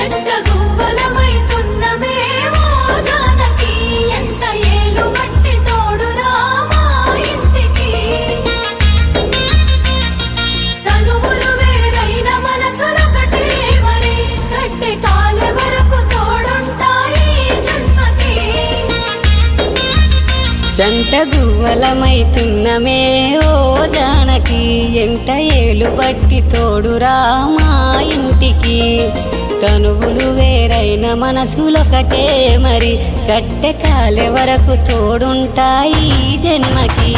జంట గువ్వలమైతున్నమే ఓ జానకి ఎంత ఏలు బట్టి తోడురా మా ఇంటికి తనువులు వేరైన మనసులొకటే మరి కట్టె కాలే వరకు తోడుంటాయి జన్మకి జంట గువ్వలమైతున్నమే ఓ జానకి ఎంట ఏలు బట్టి తోడురా మా ఇంటికి తనువులు వేరైన మనసులొకటే మరి కట్టె కాలే వరకు తోడుంటాయి జన్మకి